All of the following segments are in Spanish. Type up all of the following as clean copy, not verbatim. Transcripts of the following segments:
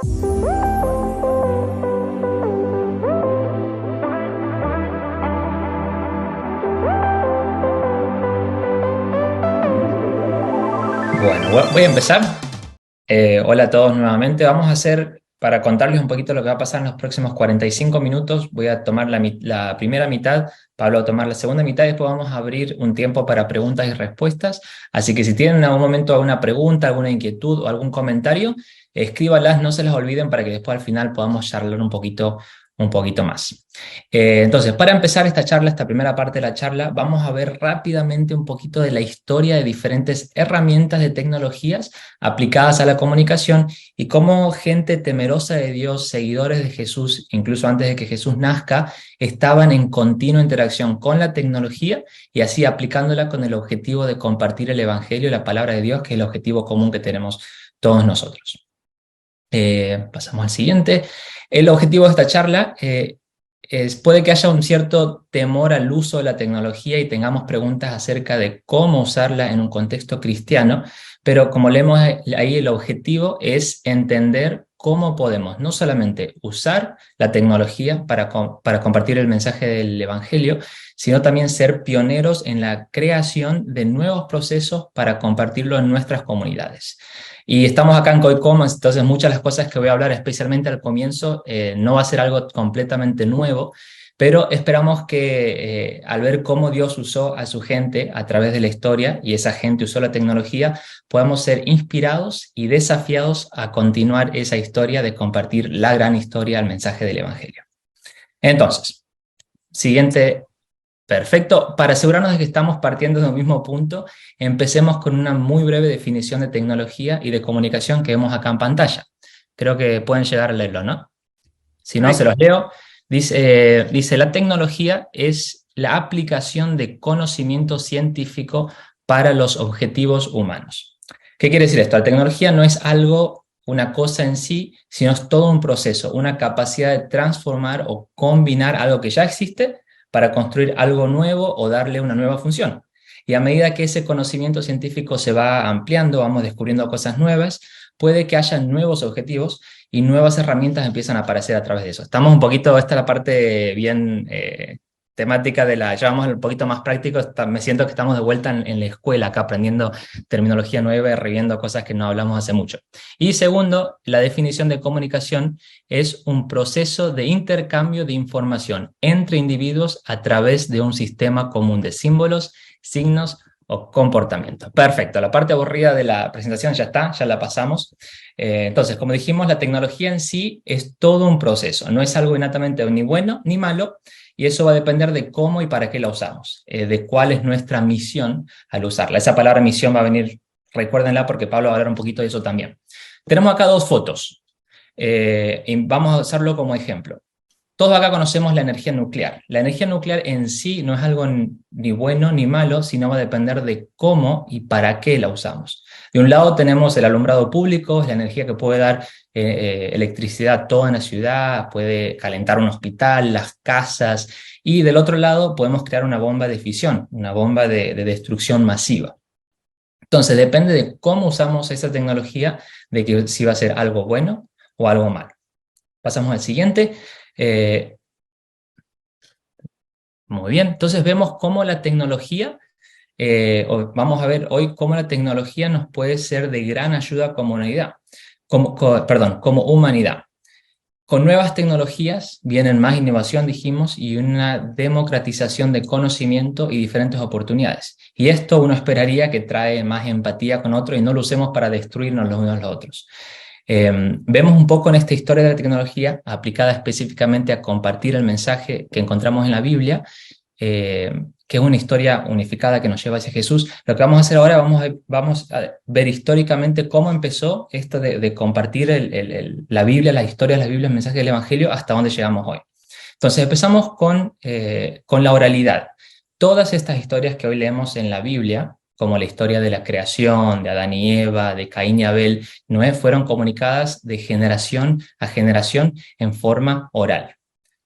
Bueno, voy a empezar. Hola a todos nuevamente. Vamos a hacer, para contarles un poquito lo que va a pasar en los próximos 45 minutos, voy a tomar la primera mitad, Pablo va a tomar la segunda mitad y después vamos a abrir un tiempo para preguntas y respuestas. Así que si tienen en algún momento alguna pregunta, alguna inquietud o algún comentario, escríbalas, no se las olviden para que después al final podamos charlar un poquito más. Entonces, para empezar esta charla, esta primera parte de la charla, vamos a ver rápidamente un poquito de la historia de diferentes herramientas de tecnologías aplicadas a la comunicación y cómo gente temerosa de Dios, seguidores de Jesús, incluso antes de que Jesús nazca, estaban en continua interacción con la tecnología y así aplicándola con el objetivo de compartir el Evangelio y la palabra de Dios, que es el objetivo común que tenemos todos nosotros. Pasamos al siguiente. El objetivo de esta charla puede que haya un cierto temor al uso de la tecnología y tengamos preguntas acerca de cómo usarla en un contexto cristiano, pero como leemos ahí, el objetivo es entender cómo podemos no solamente usar la tecnología para compartir el mensaje del Evangelio, sino también ser pioneros en la creación de nuevos procesos para compartirlo en nuestras comunidades. Y estamos acá en COICOM, entonces muchas de las cosas que voy a hablar, especialmente al comienzo, no va a ser algo completamente nuevo, pero esperamos que al ver cómo Dios usó a su gente a través de la historia y esa gente usó la tecnología, podamos ser inspirados y desafiados a continuar esa historia de compartir la gran historia, el mensaje del Evangelio. Entonces, siguiente. Perfecto. Para asegurarnos de que estamos partiendo de un mismo punto, empecemos con una muy breve definición de tecnología y de comunicación que vemos acá en pantalla. Creo que pueden llegar a leerlo, ¿no? Si no, se Correcto. los leo. Dice, la tecnología es la aplicación de conocimiento científico para los objetivos humanos. ¿Qué quiere decir esto? La tecnología no es algo, una cosa en sí, sino es todo un proceso, una capacidad de transformar o combinar algo que ya existe para construir algo nuevo o darle una nueva función. Y a medida que ese conocimiento científico se va ampliando, vamos descubriendo cosas nuevas, puede que haya nuevos objetivos y nuevas herramientas empiezan a aparecer a través de eso. Estamos un poquito, esta es la parte bien temática de la, ya vamos un poquito más práctico, me siento que estamos de vuelta en la escuela, acá aprendiendo terminología nueva y reviendo cosas que no hablamos hace mucho. Y segundo, la definición de comunicación es un proceso de intercambio de información entre individuos a través de un sistema común de símbolos, signos o comportamiento. Perfecto, la parte aburrida de la presentación ya está, ya la pasamos. Entonces, como dijimos, la tecnología en sí es todo un proceso, no es algo innatamente ni bueno ni malo, y eso va a depender de cómo y para qué la usamos, de cuál es nuestra misión al usarla. Esa palabra misión va a venir, recuérdenla porque Pablo va a hablar un poquito de eso también. Tenemos acá dos fotos, y vamos a usarlo como ejemplo. Todos acá conocemos la energía nuclear. La energía nuclear en sí no es algo ni bueno ni malo, sino va a depender de cómo y para qué la usamos. De un lado tenemos el alumbrado público, es la energía que puede dar electricidad a toda una ciudad, puede calentar un hospital, las casas, y del otro lado podemos crear una bomba de fisión, una bomba de destrucción masiva. Entonces depende de cómo usamos esa tecnología, de que si va a ser algo bueno o algo malo. Pasamos al siguiente. Eh, Muy bien, entonces vemos cómo la tecnología, vamos a ver hoy cómo la tecnología nos puede ser de gran ayuda como humanidad, como humanidad. Con nuevas tecnologías vienen más innovación, dijimos, y una democratización de conocimiento y diferentes oportunidades. Y esto uno esperaría que trae más empatía con otros y no lo usemos para destruirnos los unos a los otros. Vemos un poco en esta historia de la tecnología aplicada específicamente a compartir el mensaje que encontramos en la Biblia, que es una historia unificada que nos lleva hacia Jesús. Lo que vamos a hacer ahora, vamos a ver históricamente cómo empezó esto de compartir la Biblia, las historias de la Biblia, el mensaje del Evangelio, hasta dónde llegamos hoy. Entonces empezamos con la oralidad. Todas estas historias que hoy leemos en la Biblia, como la historia de la creación, de Adán y Eva, de Caín y Abel, Noé, fueron comunicadas de generación a generación en forma oral.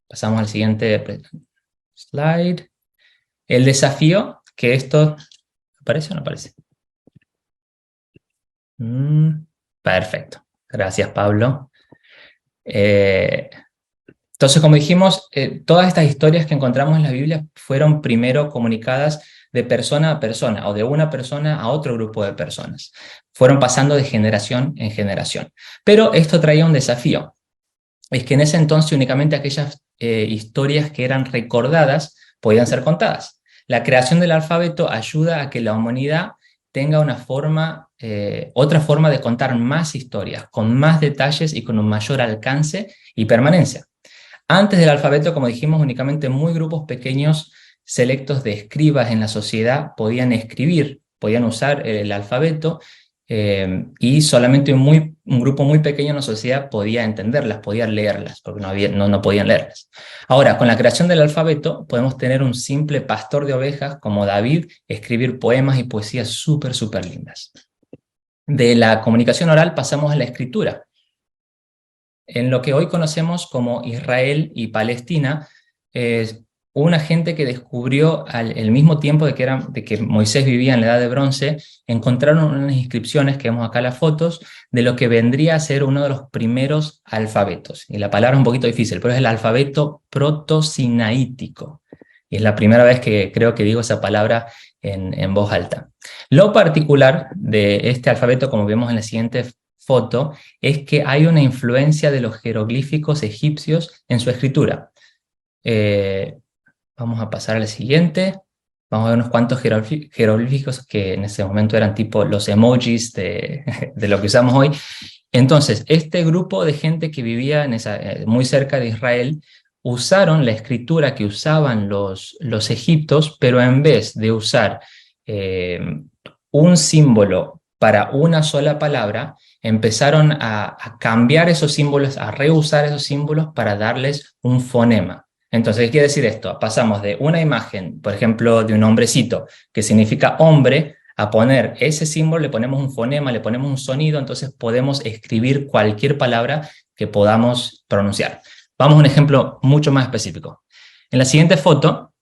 Pasamos al siguiente slide. El desafío, que esto, ¿aparece o no aparece? Perfecto. Gracias, Pablo. Entonces, como dijimos, todas estas historias que encontramos en la Biblia fueron primero comunicadas de persona a persona o de una persona a otro grupo de personas. Fueron pasando de generación en generación. Pero esto traía un desafío. Es que en ese entonces únicamente aquellas historias que eran recordadas podían ser contadas. La creación del alfabeto ayuda a que la humanidad tenga una forma, otra forma de contar más historias, con más detalles y con un mayor alcance y permanencia. Antes del alfabeto, como dijimos, únicamente muy grupos pequeños, selectos de escribas en la sociedad podían escribir, podían usar el alfabeto, y solamente un grupo muy pequeño en la sociedad podía entenderlas, podía leerlas, porque no podían leerlas. Ahora, con la creación del alfabeto, podemos tener un simple pastor de ovejas como David, escribir poemas y poesías súper lindas. De la comunicación oral pasamos a la escritura. En lo que hoy conocemos como Israel y Palestina, una gente que descubrió al mismo tiempo de que Moisés vivía en la Edad de Bronce, encontraron unas inscripciones, que vemos acá las fotos, de lo que vendría a ser uno de los primeros alfabetos. Y la palabra es un poquito difícil, pero es el alfabeto proto-sinaítico. Y es la primera vez que creo que digo esa palabra en voz alta. Lo particular de este alfabeto, como vemos en la siguiente foto, es que hay una influencia de los jeroglíficos egipcios en su escritura. Vamos a pasar al siguiente. Vamos a ver unos cuantos jeroglíficos que en ese momento eran tipo los emojis de lo que usamos hoy. Entonces, este grupo de gente que vivía muy cerca de Israel usaron la escritura que usaban los egipcios, pero en vez de usar un símbolo para una sola palabra, empezaron a cambiar esos símbolos, a reusar esos símbolos para darles un fonema. Entonces, ¿qué quiere decir esto? Pasamos de una imagen, por ejemplo, de un hombrecito, que significa hombre, a poner ese símbolo, le ponemos un fonema, le ponemos un sonido, entonces podemos escribir cualquier palabra que podamos pronunciar. Vamos a un ejemplo mucho más específico. En la siguiente foto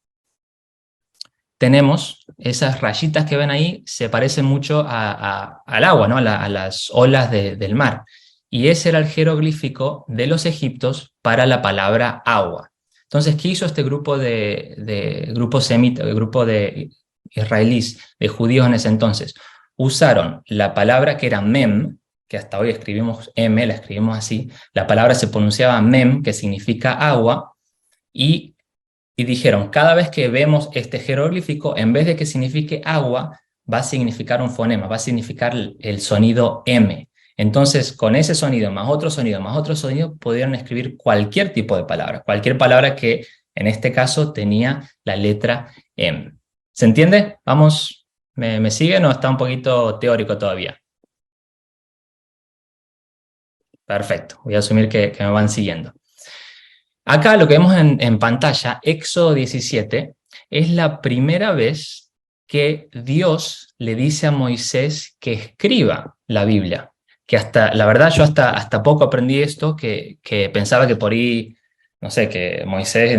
tenemos esas rayitas que ven ahí, se parecen mucho al agua, ¿no? a las olas del mar. Y ese era el jeroglífico de los egipcios para la palabra agua. Entonces, ¿qué hizo este grupo grupo de israelíes, de judíos en ese entonces? Usaron la palabra que era mem, que hasta hoy escribimos M, la escribimos así, la palabra se pronunciaba mem, que significa agua, y dijeron, cada vez que vemos este jeroglífico, en vez de que signifique agua, va a significar un fonema, va a significar el sonido M. Entonces, con ese sonido, más otro sonido, pudieron escribir cualquier tipo de palabra, cualquier palabra que en este caso tenía la letra M. ¿Se entiende? Vamos, ¿me siguen o está un poquito teórico todavía? Perfecto, voy a asumir que me van siguiendo. Acá lo que vemos en pantalla, Éxodo 17, es la primera vez que Dios le dice a Moisés que escriba la Biblia. Que la verdad yo hasta poco aprendí esto, que pensaba que por ahí, no sé, que Moisés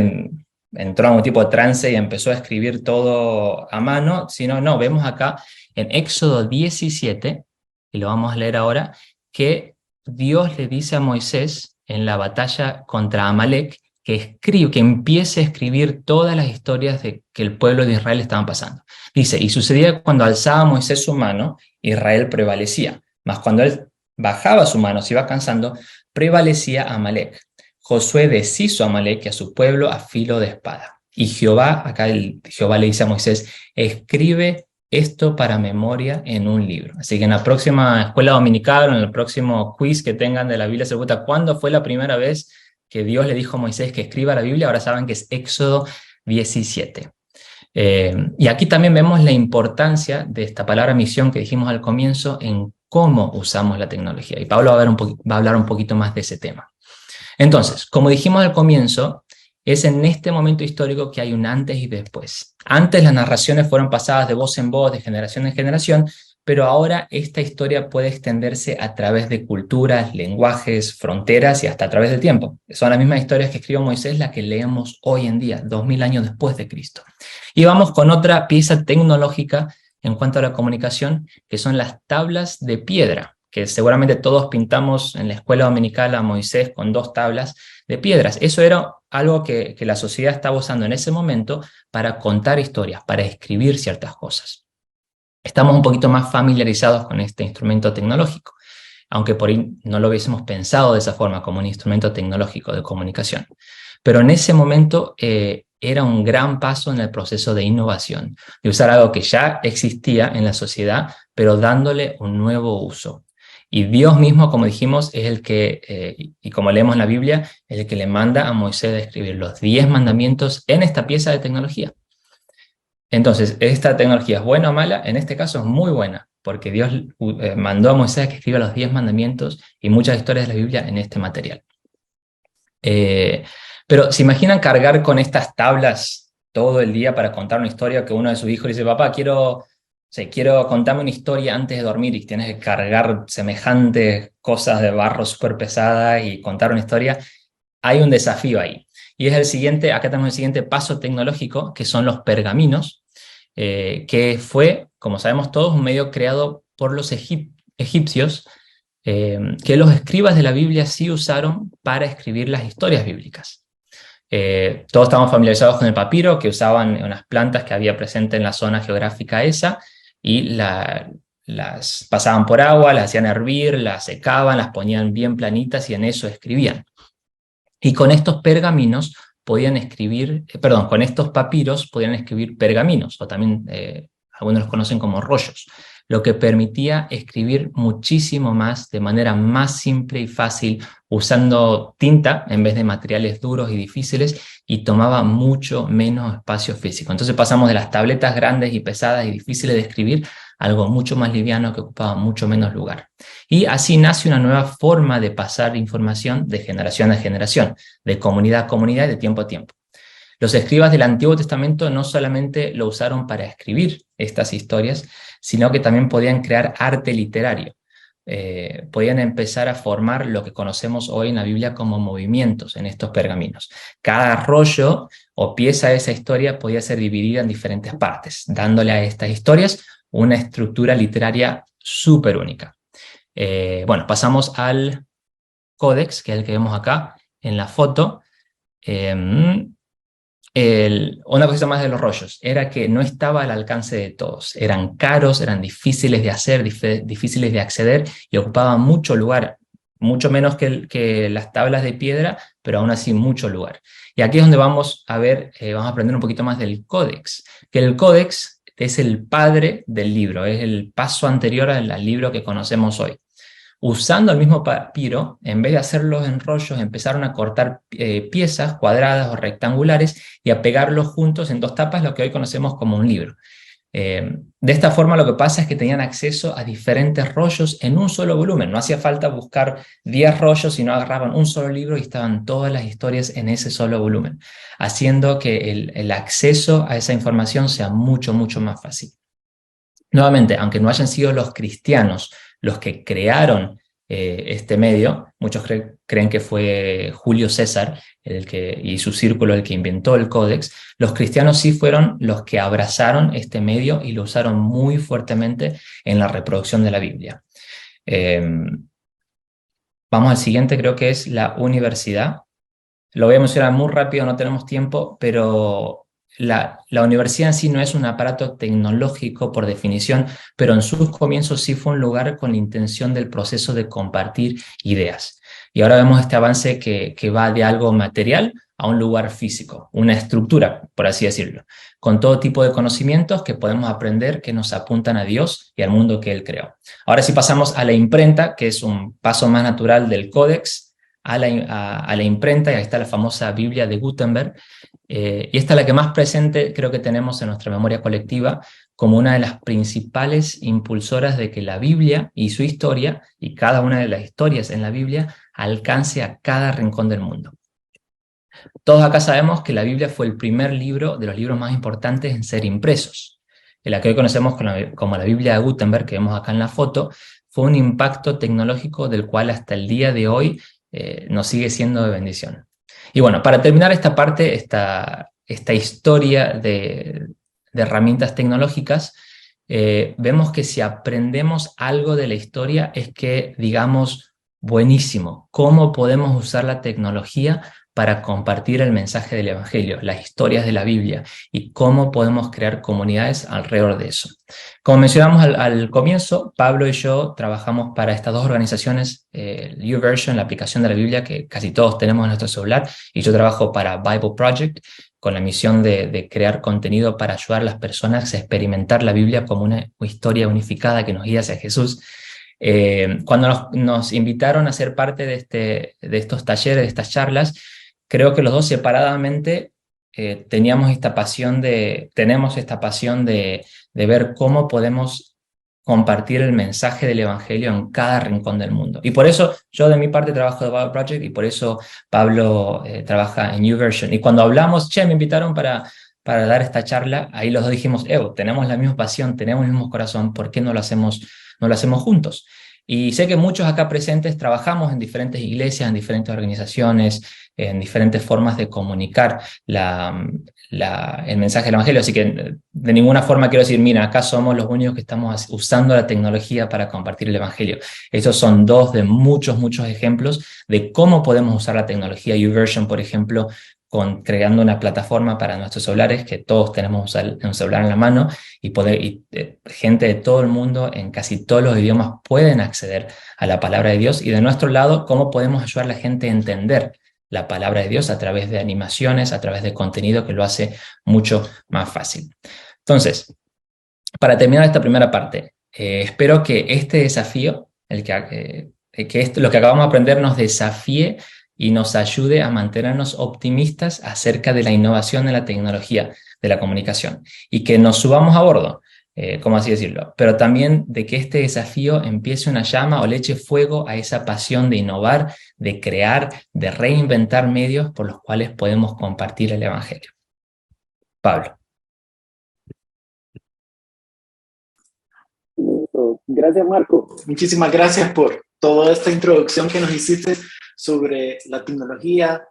entró en un tipo de trance y empezó a escribir todo a mano, sino no, vemos acá en Éxodo 17, y lo vamos a leer ahora, que Dios le dice a Moisés en la batalla contra Amalek, que empiece a escribir todas las historias que el pueblo de Israel estaban pasando. Dice, y sucedía cuando alzaba Moisés su mano, Israel prevalecía, mas cuando él bajaba su mano, se iba cansando, prevalecía Amalek. Josué deshizo a Amalek y a su pueblo a filo de espada. Y Jehová le dice a Moisés, escribe esto para memoria en un libro. Así que en la próxima escuela dominical o en el próximo quiz que tengan de la Biblia se pregunta ¿cuándo fue la primera vez que Dios le dijo a Moisés que escriba la Biblia? Ahora saben que es Éxodo 17. Y aquí también vemos la importancia de esta palabra misión que dijimos al comienzo en cómo usamos la tecnología. Y Pablo va a hablar un poquito más de ese tema. Entonces, como dijimos al comienzo, es en este momento histórico que hay un antes y después. Antes las narraciones fueron pasadas de voz en voz, de generación en generación, pero ahora esta historia puede extenderse a través de culturas, lenguajes, fronteras y hasta a través del tiempo. Son las mismas historias que escribió Moisés las que leemos hoy en día, 2000 años después de Cristo. Y vamos con otra pieza tecnológica en cuanto a la comunicación, que son las tablas de piedra, que seguramente todos pintamos en la escuela dominical a Moisés con 2 tablas de piedras. Eso era algo que la sociedad estaba usando en ese momento para contar historias, para escribir ciertas cosas. Estamos un poquito más familiarizados con este instrumento tecnológico, aunque por ahí no lo hubiésemos pensado de esa forma, como un instrumento tecnológico de comunicación. Pero en ese momento era un gran paso en el proceso de innovación, de usar algo que ya existía en la sociedad, pero dándole un nuevo uso. Y Dios mismo, como dijimos, es el que, y como leemos en la Biblia, es el que le manda a Moisés a escribir los 10 mandamientos en esta pieza de tecnología. Entonces, ¿esta tecnología es buena o mala? En este caso es muy buena, porque Dios mandó a Moisés a que escriba los 10 mandamientos y muchas historias de la Biblia en este material. Pero ¿se imaginan cargar con estas tablas todo el día para contar una historia que uno de sus hijos le dice, papá, quiero contarme una historia antes de dormir, y tienes que cargar semejantes cosas de barro súper pesadas y contar una historia? Hay un desafío ahí. Y es el siguiente, acá tenemos el siguiente paso tecnológico, que son los pergaminos, que fue, como sabemos todos, un medio creado por los egipcios, que los escribas de la Biblia sí usaron para escribir las historias bíblicas. Todos estamos familiarizados con el papiro, que usaban unas plantas que había presente en la zona geográfica esa, y las pasaban por agua, las hacían hervir, las secaban, las ponían bien planitas y en eso escribían. Y con estos pergaminos podían escribir, con estos papiros podían escribir pergaminos, o también algunos los conocen como rollos, lo que permitía escribir muchísimo más, de manera más simple y fácil, usando tinta en vez de materiales duros y difíciles, y tomaba mucho menos espacio físico. Entonces pasamos de las tabletas grandes y pesadas y difíciles de escribir a algo mucho más liviano que ocupaba mucho menos lugar. Y así nace una nueva forma de pasar información de generación a generación, de comunidad a comunidad y de tiempo a tiempo. Los escribas del Antiguo Testamento no solamente lo usaron para escribir estas historias, sino que también podían crear arte literario. Podían empezar a formar lo que conocemos hoy en la Biblia como movimientos en estos pergaminos. Cada rollo o pieza de esa historia podía ser dividida en diferentes partes, dándole a estas historias una estructura literaria súper única. Bueno, pasamos al códex, que es el que vemos acá en la foto. Una cosa más de los rollos era que no estaba al alcance de todos. Eran caros, eran difíciles de hacer, difíciles de acceder, y ocupaban mucho lugar, mucho menos que las tablas de piedra, pero aún así mucho lugar. Y aquí es donde vamos a ver, vamos a aprender un poquito más del códex, que el códex es el padre del libro, es el paso anterior al libro que conocemos hoy. Usando el mismo papiro, en vez de hacerlos en rollos, empezaron a cortar piezas cuadradas o rectangulares y a pegarlos juntos en 2 tapas, lo que hoy conocemos como un libro. De esta forma lo que pasa es que tenían acceso a diferentes rollos en un solo volumen. No hacía falta buscar 10 rollos, sino agarraban un solo libro y estaban todas las historias en ese solo volumen, haciendo que el acceso a esa información sea mucho, mucho más fácil. Nuevamente, aunque no hayan sido los cristianos los que crearon este medio, muchos creen que fue Julio César y su círculo el que inventó el códex. Los cristianos sí fueron los que abrazaron este medio y lo usaron muy fuertemente en la reproducción de la Biblia. Vamos al siguiente, creo que es la universidad. Lo voy a mencionar muy rápido, no tenemos tiempo, pero la universidad en sí no es un aparato tecnológico por definición, pero en sus comienzos sí fue un lugar con la intención del proceso de compartir ideas. Y ahora vemos este avance que va de algo material a un lugar físico, una estructura, por así decirlo, con todo tipo de conocimientos que podemos aprender que nos apuntan a Dios y al mundo que Él creó. Ahora sí pasamos a la imprenta, que es un paso más natural del códex a la imprenta, y ahí está la famosa Biblia de Gutenberg. Y esta es la que más presente creo que tenemos en nuestra memoria colectiva como una de las principales impulsoras de que la Biblia y su historia, y cada una de las historias en la Biblia, alcance a cada rincón del mundo. Todos acá sabemos que la Biblia fue el primer libro de los libros más importantes en ser impresos. En la que hoy conocemos como la Biblia de Gutenberg, que vemos acá en la foto, fue un impacto tecnológico del cual hasta el día de hoy nos sigue siendo de bendición. Y bueno, para terminar esta parte, esta historia de herramientas tecnológicas, vemos que si aprendemos algo de la historia es que digamos, buenísimo, ¿cómo podemos usar la tecnología para compartir el mensaje del Evangelio, las historias de la Biblia y cómo podemos crear comunidades alrededor de eso? Como mencionamos al comienzo, Pablo y yo trabajamos para estas dos organizaciones, YouVersion, la aplicación de la Biblia que casi todos tenemos en nuestro celular, y yo trabajo para Bible Project, con la misión de crear contenido para ayudar a las personas a experimentar la Biblia como una historia unificada que nos guía hacia Jesús. Cuando nos invitaron a ser parte de estos talleres, de estas charlas, creo que los dos separadamente tenemos esta pasón de ver cómo podemos compartir el mensaje del Evangelio en cada rincón del mundo. Y por eso yo de mi parte trabajo de Bible Project y por eso Pablo trabaja en YouVersion. Y cuando hablamos, me invitaron para dar esta charla, ahí los dos dijimos, tenemos la misma pasión, tenemos el mismo corazón, ¿por qué no lo hacemos juntos? Y sé que muchos acá presentes trabajamos en diferentes iglesias, en diferentes organizaciones, en diferentes formas de comunicar el mensaje del Evangelio. Así que de ninguna forma quiero decir, mira, acá somos los únicos que estamos usando la tecnología para compartir el Evangelio. Estos son dos de muchos, muchos ejemplos de cómo podemos usar la tecnología. YouVersion, por ejemplo, creando una plataforma para nuestros celulares, que todos tenemos un celular en la mano, y gente de todo el mundo, en casi todos los idiomas, pueden acceder a la palabra de Dios. Y de nuestro lado, cómo podemos ayudar a la gente a entender la palabra de Dios a través de animaciones, a través de contenido que lo hace mucho más fácil. Entonces, para terminar esta primera parte, espero que este desafío, lo que acabamos de aprender, nos desafíe y nos ayude a mantenernos optimistas acerca de la innovación en la tecnología de la comunicación y que nos subamos a bordo, ¿cómo así decirlo? Pero también de que este desafío empiece una llama o le eche fuego a esa pasión de innovar, de crear, de reinventar medios por los cuales podemos compartir el Evangelio. Pablo. Gracias, Marco. Muchísimas gracias por toda esta introducción que nos hiciste sobre la tecnología.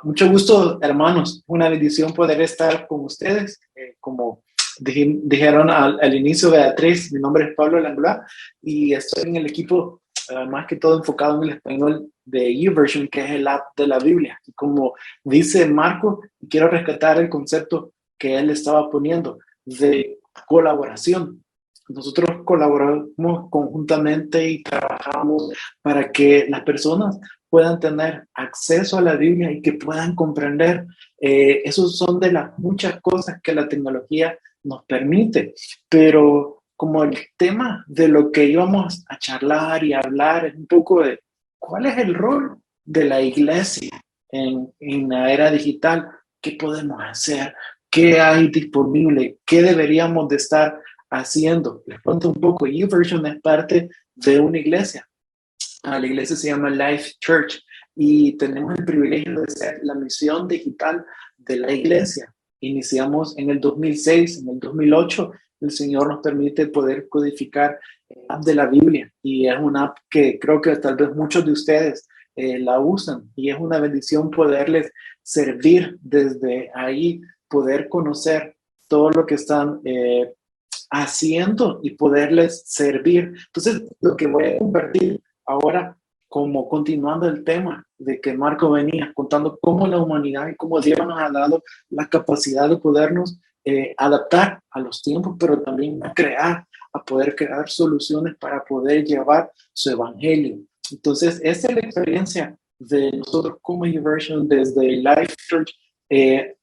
Mucho gusto, hermanos. Una bendición poder estar con ustedes. Como dijeron al inicio, Beatriz, mi nombre es Pablo Langlois y estoy en el equipo más que todo enfocado en el español de YouVersion, que es el app de la Biblia. Y como dice Marco, quiero rescatar el concepto que él estaba poniendo de colaboración. Nosotros colaboramos conjuntamente y trabajamos para que las personas puedan tener acceso a la Biblia y que puedan comprender. Esos son de las muchas cosas que la tecnología nos permite. Pero como el tema de lo que íbamos a charlar y hablar es un poco de cuál es el rol de la iglesia en la era digital, qué podemos hacer, qué hay disponible, qué deberíamos de estar haciendo. Les cuento un poco. YouVersion es parte de una iglesia. La iglesia se llama Life Church y tenemos el privilegio de ser la misión digital de la iglesia. Iniciamos en el 2006, en el 2008 el Señor nos permite poder codificar el app de la Biblia y es una app que creo que tal vez muchos de ustedes la usan y es una bendición poderles servir desde ahí, poder conocer todo lo que están haciendo y poderles servir. Entonces, lo que voy a compartir ahora, como continuando el tema de que Marco venía contando cómo la humanidad y cómo Dios nos ha dado la capacidad de podernos adaptar a los tiempos, pero también a poder crear soluciones para poder llevar su evangelio. Entonces, esta es la experiencia de nosotros como YouVersion desde Life Church,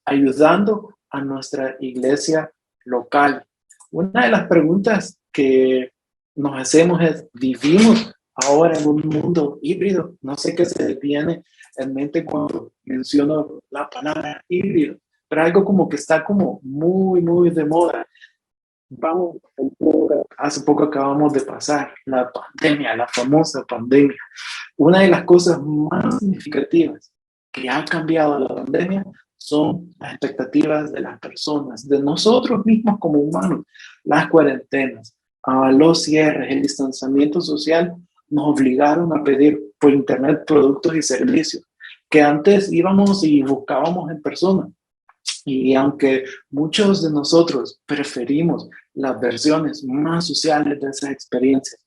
ayudando a nuestra iglesia local. Una de las preguntas que nos hacemos es, ¿vivimos ahora en un mundo híbrido? No sé qué se viene en mente cuando menciono la palabra híbrido, pero algo como que está como muy, muy de moda. Hace poco acabamos de pasar la pandemia, la famosa pandemia. Una de las cosas más significativas que ha cambiado la pandemia son las expectativas de las personas, de nosotros mismos como humanos. Las cuarentenas, los cierres, el distanciamiento social nos obligaron a pedir por internet productos y servicios que antes íbamos y buscábamos en persona. Y aunque muchos de nosotros preferimos las versiones más sociales de esas experiencias.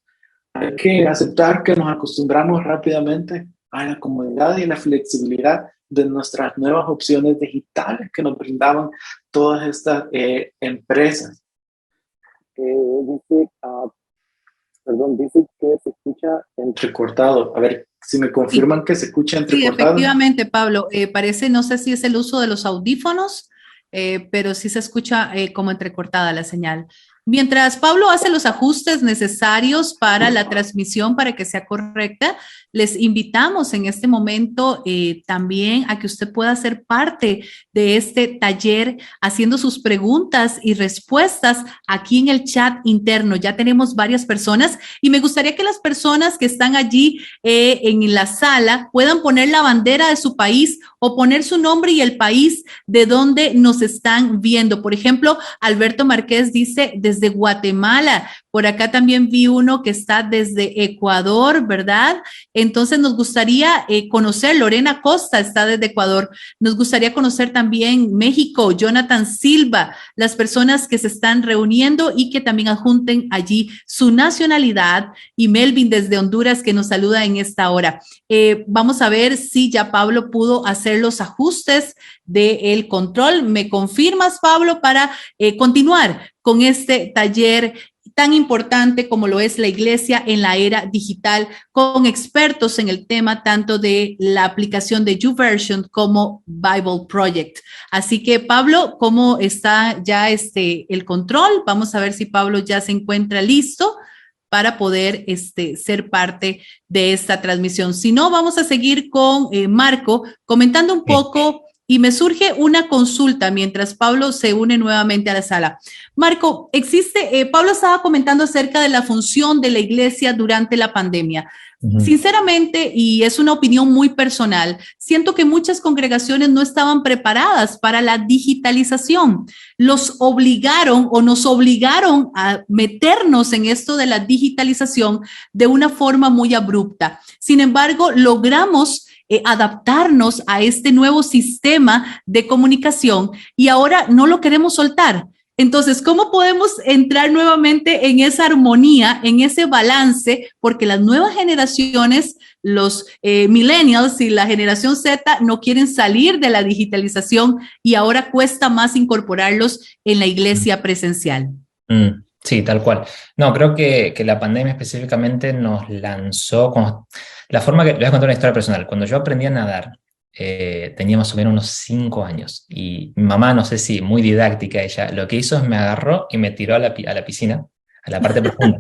Hay que aceptar que nos acostumbramos rápidamente a la comodidad y la flexibilidad de nuestras nuevas opciones digitales que nos brindaban todas estas empresas. Dice que se escucha entrecortado. A ver si me confirman que se escucha entrecortado. Sí, efectivamente, Pablo. Parece, no sé si es el uso de los audífonos, pero sí se escucha como entrecortada la señal. Mientras Pablo hace los ajustes necesarios para la transmisión para que sea correcta, les invitamos en este momento también a que usted pueda ser parte de este taller haciendo sus preguntas y respuestas aquí en el chat interno. Ya tenemos varias personas y me gustaría que las personas que están allí en la sala puedan poner la bandera de su país o poner su nombre y el país de donde nos están viendo. Por ejemplo, Alberto Márquez dice desde Guatemala. Por acá también vi uno que está desde Ecuador, ¿verdad? Entonces nos gustaría conocer, Lorena Costa está desde Ecuador, nos gustaría conocer también México, Jonathan Silva, las personas que se están reuniendo y que también adjunten allí su nacionalidad, y Melvin desde Honduras que nos saluda en esta hora. Vamos a ver si ya Pablo pudo hacer los ajustes del control. ¿Me confirmas, Pablo, para continuar con este taller tan importante como lo es la iglesia en la era digital, con expertos en el tema tanto de la aplicación de YouVersion como Bible Project? Así que, Pablo, ¿cómo está ya el control? Vamos a ver si Pablo ya se encuentra listo para poder ser parte de esta transmisión. Si no, vamos a seguir con Marco comentando un poco. Y me surge una consulta mientras Pablo se une nuevamente a la sala. Marco, Pablo estaba comentando acerca de la función de la iglesia durante la pandemia. Sinceramente, y es una opinión muy personal, siento que muchas congregaciones no estaban preparadas para la digitalización. Los obligaron o nos obligaron a meternos en esto de la digitalización de una forma muy abrupta. Sin embargo, logramos adaptarnos a este nuevo sistema de comunicación y ahora no lo queremos soltar. Entonces, ¿cómo podemos entrar nuevamente en esa armonía, en ese balance? Porque las nuevas generaciones, los millennials y la generación Z no quieren salir de la digitalización y ahora cuesta más incorporarlos en la iglesia presencial. Sí, tal cual. No, creo que la pandemia específicamente nos lanzó con la forma que... Les voy a contar una historia personal. Cuando yo aprendí a nadar, tenía más o menos unos 5 años y mi mamá, no sé si muy didáctica ella, lo que hizo es me agarró y me tiró a la piscina, a la parte profunda.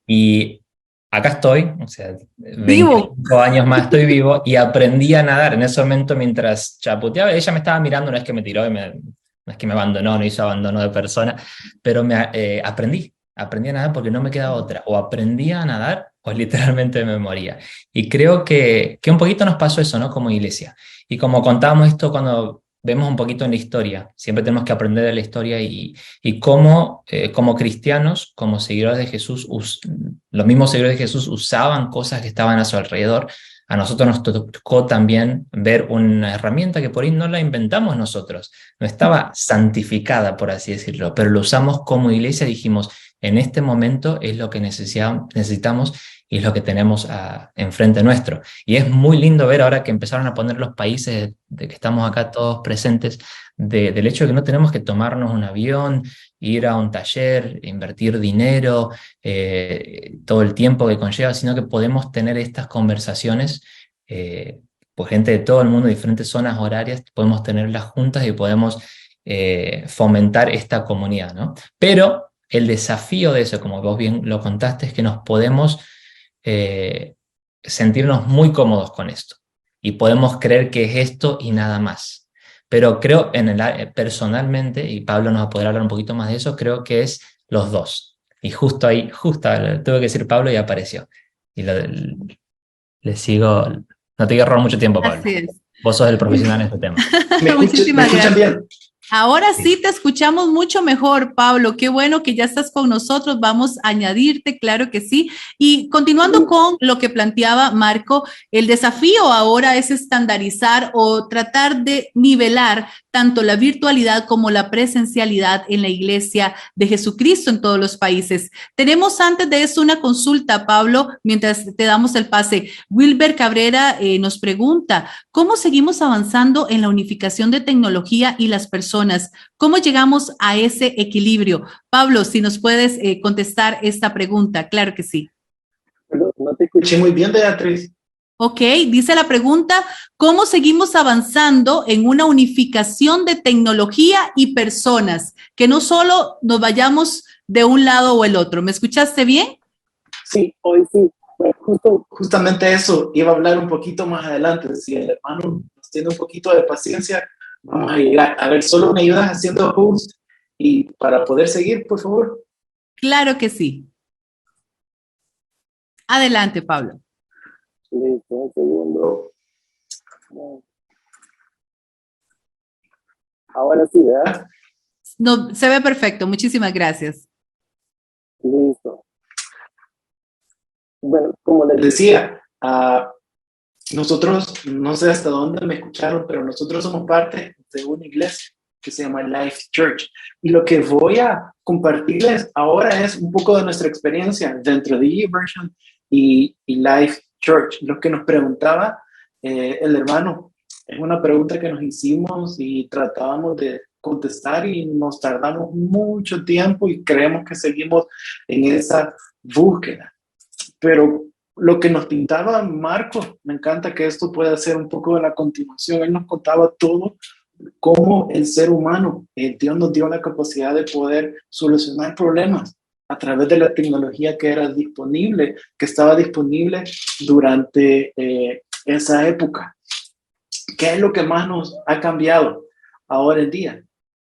Y acá estoy, o sea, 25 años más estoy vivo y aprendí a nadar en ese momento mientras chapoteaba. Ella me estaba mirando, no es que me tiró y no es que me abandonó, no hizo abandono de persona, pero aprendí a nadar porque no me quedaba otra. O aprendía a nadar o literalmente me moría. Y creo que un poquito nos pasó eso, ¿no? Como iglesia. Y como contábamos esto cuando vemos un poquito en la historia, siempre tenemos que aprender de la historia y cómo como cristianos, como seguidores de Jesús, los mismos seguidores de Jesús usaban cosas que estaban a su alrededor. A nosotros nos tocó también ver una herramienta que por ahí no la inventamos nosotros, no estaba santificada, por así decirlo, pero lo usamos como iglesia, dijimos, en este momento es lo que necesitamos y es lo que tenemos enfrente nuestro. Y es muy lindo ver ahora que empezaron a poner los países de que estamos acá todos presentes, del hecho de que no tenemos que tomarnos un avión, ir a un taller, invertir dinero, todo el tiempo que conlleva, sino que podemos tener estas conversaciones, pues gente de todo el mundo, diferentes zonas horarias, podemos tenerlas juntas y podemos fomentar esta comunidad, ¿no? Pero el desafío de eso, como vos bien lo contaste, es que nos podemos sentirnos muy cómodos con esto y podemos creer que es esto y nada más. Pero creo, personalmente, y Pablo nos va a poder hablar un poquito más de eso, creo que es los dos. Y justo ahí, tuve que decir Pablo y apareció. Y le sigo, no te quiero robar mucho tiempo, Pablo. Así es. Vos sos el profesional en este tema. ¿Me escuchan bien? Ahora sí te escuchamos mucho mejor, Pablo. Qué bueno que ya estás con nosotros. Vamos a añadirte, claro que sí. Y continuando con lo que planteaba Marco, el desafío ahora es estandarizar o tratar de nivelar tanto la virtualidad como la presencialidad en la Iglesia de Jesucristo en todos los países. Tenemos antes de eso una consulta, Pablo, mientras te damos el pase. Wilber Cabrera nos pregunta, ¿cómo seguimos avanzando en la unificación de tecnología y las personas? ¿Cómo llegamos a ese equilibrio? Pablo, si nos puedes contestar esta pregunta. Claro que sí. Perdón, no te escuché muy bien, Beatriz. Ok, dice la pregunta, ¿cómo seguimos avanzando en una unificación de tecnología y personas? Que no solo nos vayamos de un lado o el otro. ¿Me escuchaste bien? Sí, hoy sí. Pues justamente eso, iba a hablar un poquito más adelante. Si el hermano nos tiene un poquito de paciencia, vamos a llegar. A ver, solo me ayudas haciendo host y para poder seguir, por favor. Claro que sí. Adelante, Pablo. Listo, un segundo. Ahora sí, ¿verdad? No, se ve perfecto. Muchísimas gracias. Listo. Bueno, como les decía, nosotros, no sé hasta dónde me escucharon, pero nosotros somos parte de una iglesia que se llama Life Church. Y lo que voy a compartirles ahora es un poco de nuestra experiencia dentro de YouVersion y Life Church. Lo que nos preguntaba el hermano es una pregunta que nos hicimos y tratábamos de contestar y nos tardamos mucho tiempo y creemos que seguimos en esa búsqueda. Pero lo que nos pintaba Marco, me encanta que esto pueda ser un poco de la continuación. Él nos contaba todo, cómo el ser humano, Dios nos dio la capacidad de poder solucionar problemas a través de la tecnología que era disponible, que estaba disponible durante esa época. ¿Qué es lo que más nos ha cambiado ahora en día?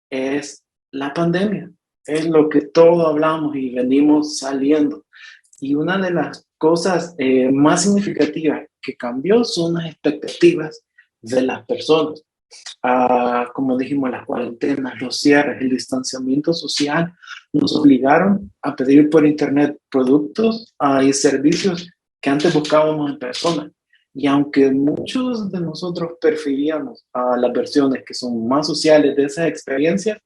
Es la pandemia. Es lo que todos hablamos y venimos saliendo. Y una de las cosas más significativas que cambió son las expectativas de las personas. Como dijimos, las cuarentenas, los cierres, el distanciamiento social nos obligaron a pedir por internet productos y servicios que antes buscábamos en persona. Y aunque muchos de nosotros preferíamos las versiones que son más sociales de esas experiencias,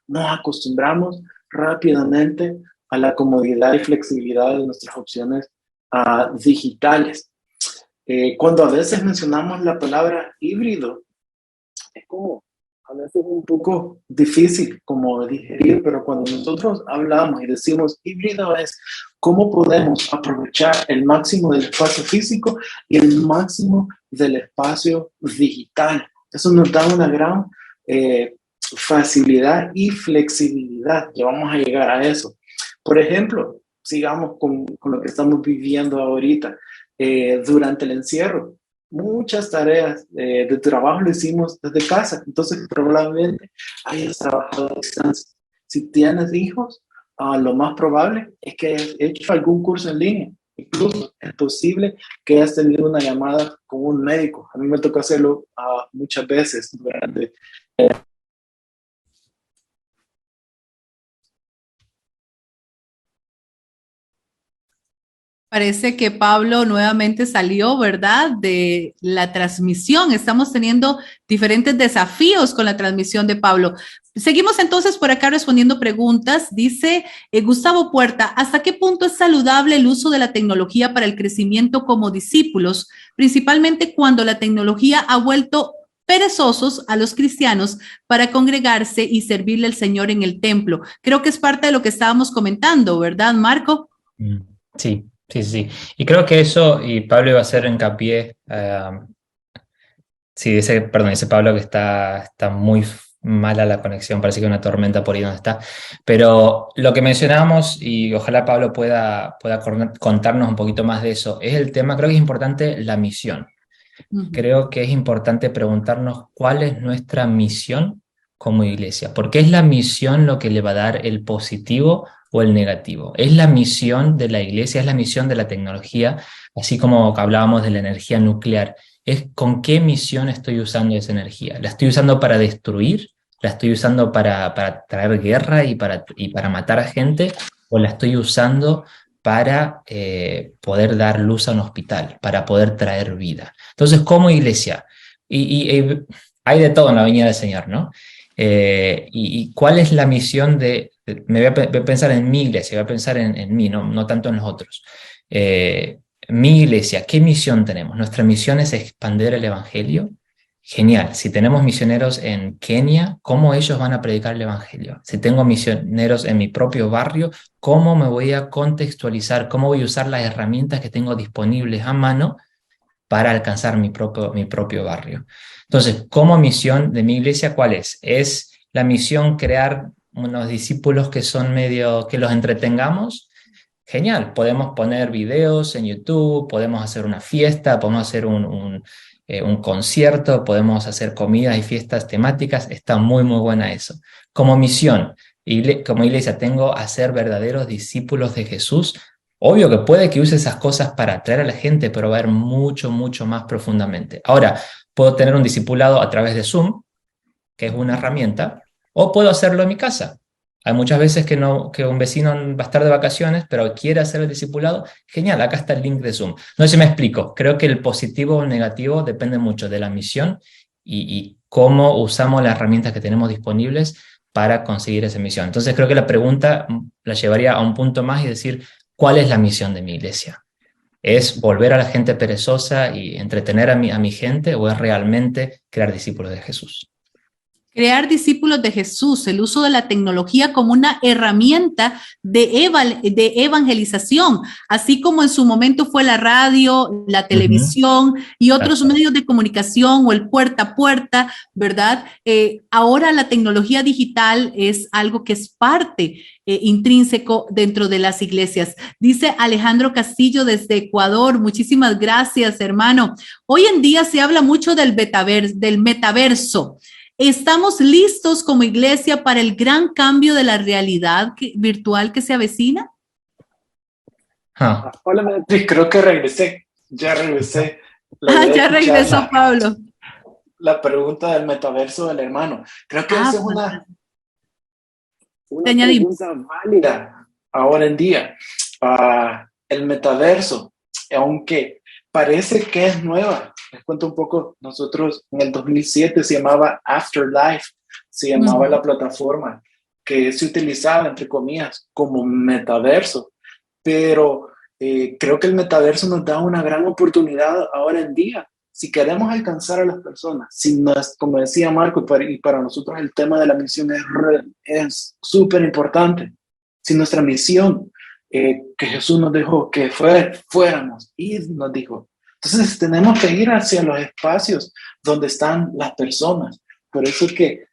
nos acostumbramos rápidamente a la comodidad y flexibilidad de nuestras opciones digitales. Cuando a veces mencionamos la palabra híbrido, es como a veces un poco difícil como digerir, pero cuando nosotros hablamos y decimos híbrido es cómo podemos aprovechar el máximo del espacio físico y el máximo del espacio digital. Eso nos da una gran facilidad y flexibilidad. Ya vamos a llegar a eso. Por ejemplo, sigamos con lo que estamos viviendo ahorita. Durante el encierro, muchas tareas de trabajo lo hicimos desde casa, entonces probablemente hayas trabajado a distancia. Si tienes hijos, lo más probable es que hayas hecho algún curso en línea. Incluso es posible que hayas tenido una llamada con un médico. A mí me tocó hacerlo muchas veces durante Parece que Pablo nuevamente salió, ¿verdad?, de la transmisión. Estamos teniendo diferentes desafíos con la transmisión de Pablo. Seguimos entonces por acá respondiendo preguntas. Dice Gustavo Puerta, ¿hasta qué punto es saludable el uso de la tecnología para el crecimiento como discípulos, principalmente cuando la tecnología ha vuelto perezosos a los cristianos para congregarse y servirle al Señor en el templo? Creo que es parte de lo que estábamos comentando, ¿verdad, Marco? Sí. Sí. Y creo que eso, y Pablo iba a hacer hincapié, dice Pablo que está muy mala la conexión, parece que hay una tormenta por ahí donde está, pero lo que mencionábamos, y ojalá Pablo pueda contarnos un poquito más de eso, es el tema, creo que es importante la misión. Creo que es importante preguntarnos cuál es nuestra misión como iglesia, porque es la misión lo que le va a dar el positivo o el negativo. Es la misión de la iglesia, es la misión de la tecnología, así como hablábamos de la energía nuclear. Es con qué misión estoy usando esa energía. ¿La estoy usando para destruir? ¿La estoy usando para traer guerra y para matar a gente? ¿O la estoy usando para poder dar luz a un hospital, para poder traer vida? Entonces, como iglesia, y hay de todo en la viña del Señor, ¿no? Y cuál es la misión me voy a pensar en mi iglesia, voy a pensar en mí, no tanto en los otros. Mi iglesia, ¿qué misión tenemos? Nuestra misión es expandir el evangelio. Genial. Si tenemos misioneros en Kenia, ¿cómo ellos van a predicar el evangelio? Si tengo misioneros en mi propio barrio, ¿cómo me voy a contextualizar? ¿Cómo voy a usar las herramientas que tengo disponibles a mano para alcanzar mi propio barrio? Entonces, como misión de mi iglesia, ¿cuál es? Es la misión crear unos discípulos que son medio, que los entretengamos. Genial, podemos poner videos en YouTube, podemos hacer una fiesta, podemos hacer un concierto, podemos hacer comidas y fiestas temáticas, está muy buena eso. Como misión, como iglesia, tengo a ser verdaderos discípulos de Jesús. Obvio que puede que use esas cosas para atraer a la gente, pero va a ir mucho más profundamente. Ahora, puedo tener un discipulado a través de Zoom, que es una herramienta, o puedo hacerlo en mi casa. Hay muchas veces que un vecino va a estar de vacaciones, pero quiere hacer el discipulado. Genial, acá está el link de Zoom. No sé si me explico. Creo que el positivo o el negativo depende mucho de la misión y cómo usamos las herramientas que tenemos disponibles para conseguir esa misión. Entonces creo que la pregunta la llevaría a un punto más y decir, ¿cuál es la misión de mi iglesia? ¿Es volver a la gente perezosa y entretener a mi gente o es realmente crear discípulos de Jesús? Crear discípulos de Jesús, el uso de la tecnología como una herramienta de evangelización, así como en su momento fue la radio, la televisión y otros medios de comunicación o el puerta a puerta, ¿verdad? Ahora la tecnología digital es algo que es parte intrínseco dentro de las iglesias. Dice Alejandro Castillo desde Ecuador, muchísimas gracias, hermano. Hoy en día se habla mucho del metaverso. ¿Estamos listos como iglesia para el gran cambio de la realidad virtual que se avecina? Hola, Beatriz, creo que regresé. Ya regresé. Ya regresó Pablo. La pregunta del metaverso del hermano. Creo que esa es una pregunta válida ahora en día. El metaverso, aunque parece que es nueva. Les cuento un poco, nosotros en el 2007 se llamaba Afterlife, se llamaba la plataforma que se utilizaba, entre comillas, como metaverso, pero creo que el metaverso nos da una gran oportunidad ahora en día. Si queremos alcanzar a las personas, como decía Marco, y para nosotros el tema de la misión es súper importante. Si nuestra misión que Jesús nos dejó que fuéramos, y nos dijo, entonces tenemos que ir hacia los espacios donde están las personas. Por eso es que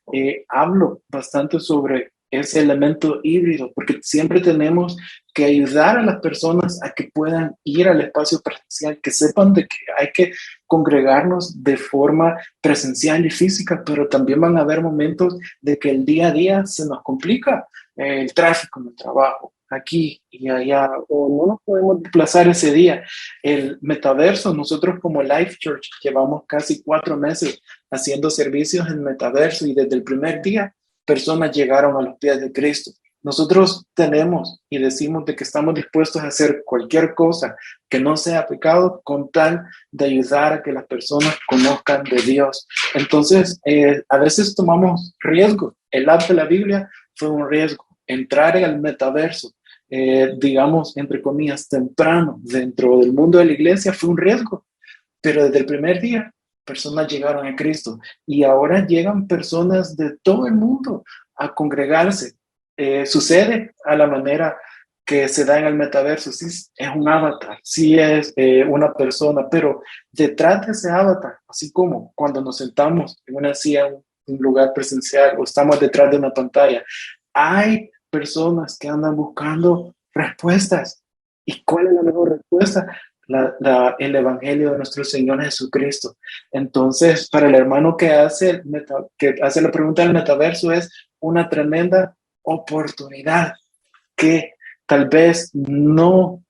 hablo bastante sobre ese elemento híbrido, porque siempre tenemos que ayudar a las personas a que puedan ir al espacio presencial, que sepan de que hay que congregarnos de forma presencial y física, pero también van a haber momentos de que el día a día se nos complica, el tráfico en el trabajo, aquí y allá, o no nos podemos desplazar ese día. El metaverso, nosotros como Life Church llevamos casi 4 meses haciendo servicios en metaverso y desde el primer día personas llegaron a los pies de Cristo. Nosotros tenemos y decimos de que estamos dispuestos a hacer cualquier cosa que no sea pecado con tal de ayudar a que las personas conozcan de Dios. Entonces, a veces tomamos riesgos. El app de la Biblia fue un riesgo. Entrar en el metaverso, digamos, entre comillas, temprano dentro del mundo de la iglesia fue un riesgo. Pero desde el primer día, personas llegaron a Cristo y ahora llegan personas de todo el mundo a congregarse. Sucede a la manera que se da en el metaverso. Sí, es un avatar, sí es una persona, pero detrás de ese avatar, así como cuando nos sentamos en una silla, en un lugar presencial o estamos detrás de una pantalla, hay personas que andan buscando respuestas. ¿Y cuál es la mejor respuesta? El evangelio de nuestro Señor Jesucristo. Entonces, para el hermano que hace la pregunta del metaverso, es una tremenda oportunidad que tal vez no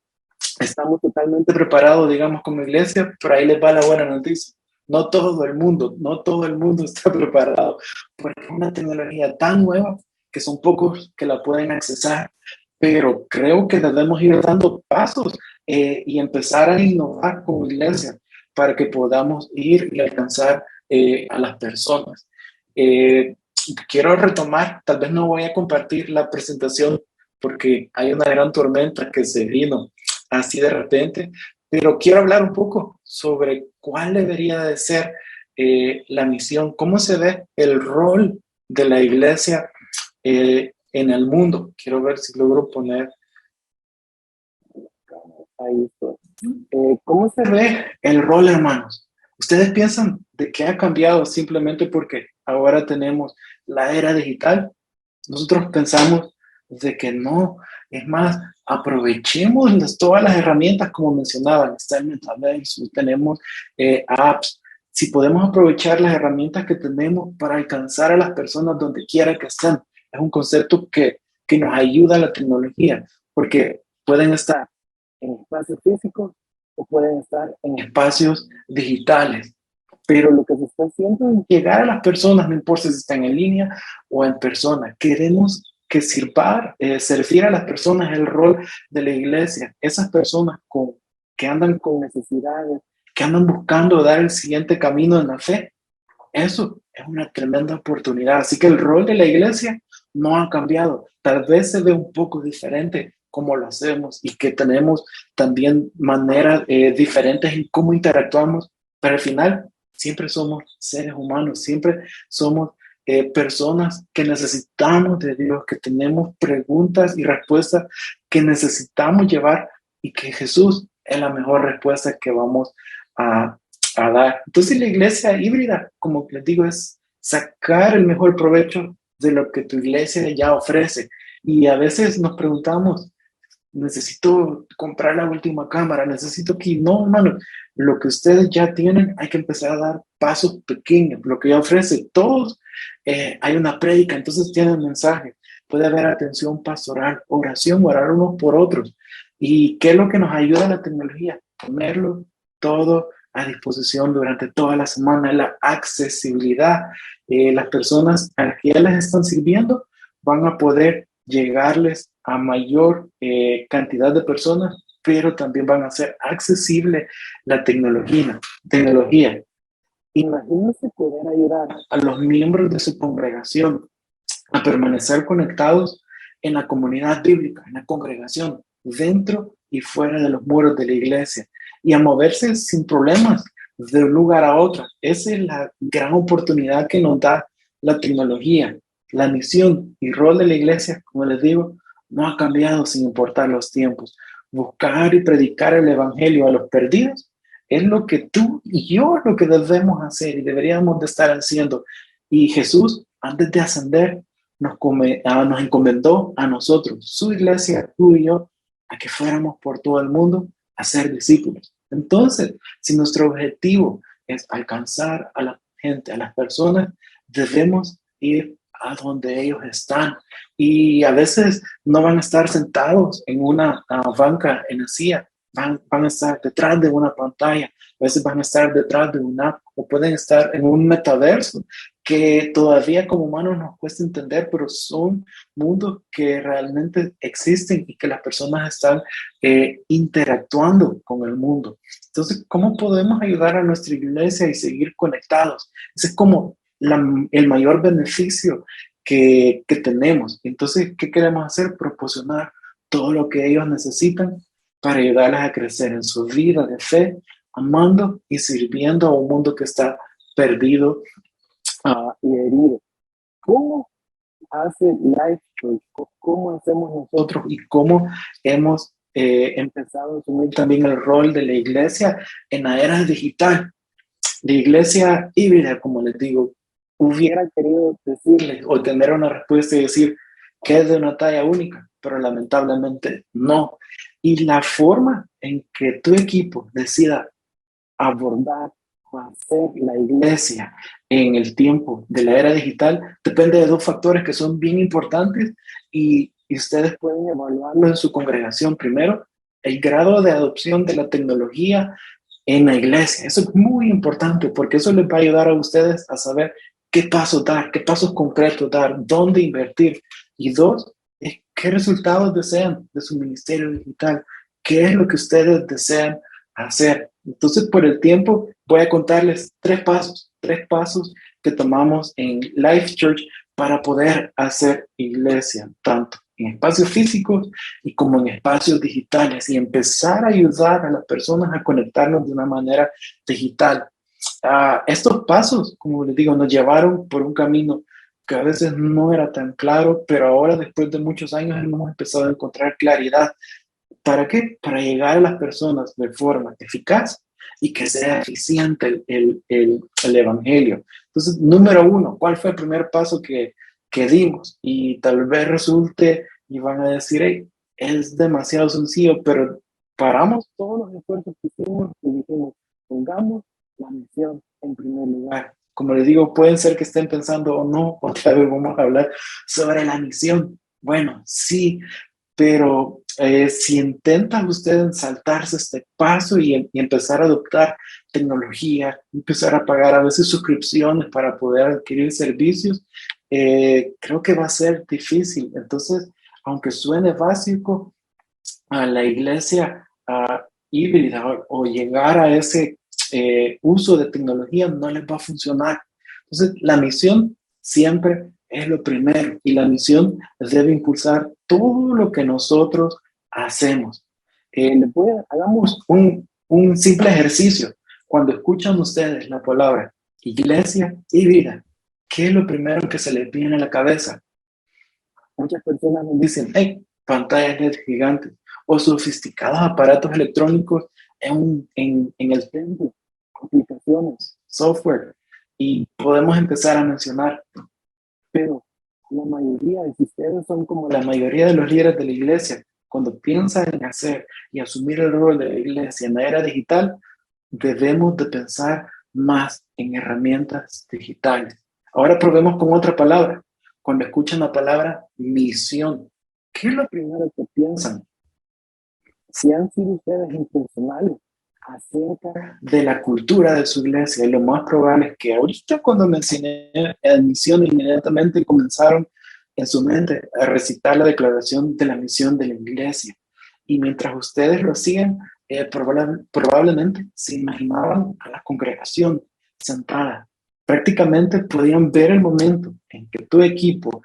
estamos totalmente preparados, digamos, como iglesia, pero ahí les va la buena noticia. no todo el mundo está preparado, porque es una tecnología tan nueva que son pocos que la pueden accesar, pero creo que debemos ir dando pasos y empezar a innovar como iglesia para que podamos ir y alcanzar a las personas. Quiero retomar, tal vez no voy a compartir la presentación porque hay una gran tormenta que se vino así de repente, pero quiero hablar un poco sobre cuál debería de ser la misión, cómo se ve el rol de la iglesia en el mundo. Quiero ver si logro poner ahí esto. ¿Cómo se ve el rol, hermanos? ¿Ustedes piensan de que ha cambiado simplemente porque ahora tenemos la era digital? Nosotros pensamos de que no. Es más, aprovechemos todas las herramientas como mencionaban. Está el Metaverse, tenemos apps. Si podemos aprovechar las herramientas que tenemos para alcanzar a las personas donde quiera que estén. Es un concepto que nos ayuda a la tecnología, porque pueden estar en espacios físicos o pueden estar en espacios digitales. Pero lo que se está haciendo es llegar a las personas, no importa si están en línea o en persona. Queremos que servir a las personas el rol de la iglesia. Esas personas que andan con necesidades, que andan buscando dar el siguiente camino en la fe, eso es una tremenda oportunidad. Así que el rol de la iglesia no ha cambiado. Tal vez se ve un poco diferente cómo lo hacemos y que tenemos también maneras diferentes en cómo interactuamos, pero al final siempre somos seres humanos, siempre somos personas que necesitamos de Dios, que tenemos preguntas y respuestas que necesitamos llevar y que Jesús es la mejor respuesta que vamos a dar. Entonces la iglesia híbrida, como les digo, es sacar el mejor provecho de lo que tu iglesia ya ofrece. Y a veces nos preguntamos, necesito comprar la última cámara, necesito que, no, hermano, lo que ustedes ya tienen, hay que empezar a dar pasos pequeños, lo que ya ofrece todos, hay una prédica, entonces tienen mensaje, puede haber atención pastoral, oración, orar unos por otros. ¿Y qué es lo que nos ayuda a la tecnología? Ponerlo todo a disposición durante toda la semana, la accesibilidad. Las personas a las que ya les están sirviendo van a poder llegarles a mayor cantidad de personas, pero también van a ser accesible la tecnología. Imagínense poder ayudar a los miembros de su congregación a permanecer conectados en la comunidad bíblica, en la congregación, dentro y fuera de los muros de la iglesia, y a moverse sin problemas de un lugar a otro. Esa es la gran oportunidad que nos da la tecnología. La misión y rol de la iglesia, como les digo, no ha cambiado sin importar los tiempos. Buscar y predicar el evangelio a los perdidos es lo que tú y yo lo que debemos hacer y deberíamos de estar haciendo. Y Jesús, antes de ascender, nos encomendó a nosotros, su iglesia, tú y yo, a que fuéramos por todo el mundo a ser discípulos. Entonces, si nuestro objetivo es alcanzar a la gente, a las personas, debemos ir a donde ellos están. Y a veces no van a estar sentados en una banca en la silla, van a estar detrás de una pantalla, a veces van a estar detrás de una app o pueden estar en un metaverso que todavía como humanos nos cuesta entender, pero son mundos que realmente existen y que las personas están interactuando con el mundo. Entonces, ¿cómo podemos ayudar a nuestra iglesia y seguir conectados? Ese es como el mayor beneficio que tenemos. Entonces, ¿qué queremos hacer? Proporcionar todo lo que ellos necesitan para ayudarles a crecer en su vida de fe, amando y sirviendo a un mundo que está perdido y herido. ¿Cómo hace Life Church? ¿Cómo hacemos nosotros y cómo hemos empezado a asumir también el rol de la iglesia en la era digital? La iglesia híbrida, como les digo, hubiera querido decirles o tener una respuesta y decir que es de una talla única, pero lamentablemente no. Y la forma en que tu equipo decida abordar o hacer la iglesia en el tiempo de la era digital depende de dos factores que son bien importantes y ustedes pueden evaluarlo en su congregación. Primero, el grado de adopción de la tecnología en la iglesia. Eso es muy importante porque eso les va a ayudar a ustedes a saber qué pasos dar, qué pasos concretos dar, dónde invertir. Y dos, es qué resultados desean de su ministerio digital, qué es lo que ustedes desean hacer. Entonces, por el tiempo, voy a contarles tres pasos que tomamos en Life Church para poder hacer iglesia, tanto en espacios físicos y como en espacios digitales, y empezar a ayudar a las personas a conectarnos de una manera digital. Estos pasos, como les digo, nos llevaron por un camino que a veces no era tan claro, pero ahora, después de muchos años, hemos empezado a encontrar claridad. ¿Para qué? Para llegar a las personas de forma eficaz y que sea eficiente el evangelio. Entonces, número uno, ¿cuál fue el primer paso que dimos? Y tal vez resulte y van a decir, hey, es demasiado sencillo, pero paramos todos los esfuerzos que hicimos y dijimos, pongamos la misión en primer lugar. Como les digo, pueden ser que estén pensando, o no, otra vez vamos a hablar sobre la misión. Bueno, sí, pero si intentan ustedes saltarse este paso y empezar a adoptar tecnología, empezar a pagar a veces suscripciones para poder adquirir servicios, creo que va a ser difícil. Entonces, aunque suene básico, a la iglesia híbrida o llegar a ese uso de tecnología no les va a funcionar. Entonces, la misión siempre es lo primero y la misión debe impulsar todo lo que nosotros hacemos. Hagamos un simple ejercicio. Cuando escuchan ustedes la palabra iglesia híbrida, ¿qué es lo primero que se les viene a la cabeza? Muchas personas nos dicen, hey, pantallas LED gigantes o sofisticados aparatos electrónicos en el templo, aplicaciones, software, y podemos empezar a mencionar. Pero la mayoría, si ustedes son como la mayoría de los líderes de la iglesia, cuando piensan en hacer y asumir el rol de la iglesia en la era digital, debemos de pensar más en herramientas digitales. Ahora probemos con otra palabra. Cuando escuchan la palabra misión, ¿qué es lo primero que piensan? Si han sido ustedes intencionales acerca de la cultura de su iglesia, y lo más probable es que ahorita cuando mencioné misión, inmediatamente comenzaron en su mente a recitar la declaración de la misión de la iglesia. Y mientras ustedes lo hacían, probablemente se imaginaban a la congregación sentada. Prácticamente podían ver el momento en que tu equipo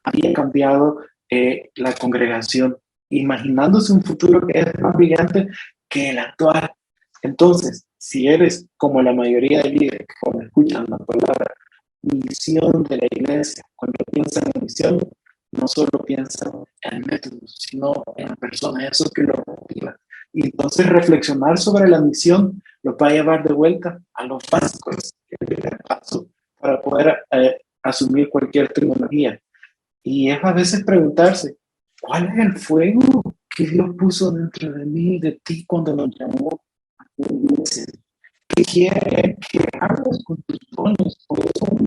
había cambiado la congregación, imaginándose un futuro que es más brillante que el actual. Entonces, si eres como la mayoría de líderes que cuando escuchan la palabra misión de la iglesia, cuando piensan en misión, no solo piensan en métodos, sino en personas, eso que lo motiva. Y entonces reflexionar sobre la misión lo va a llevar de vuelta a los básicos, el primer paso para poder asumir cualquier tecnología. Y es a veces preguntarse, ¿cuál es el fuego que Dios puso dentro de mí y de ti cuando nos llamó a su iglesia? ¿Qué quiere que hagas con tus dones? Por eso,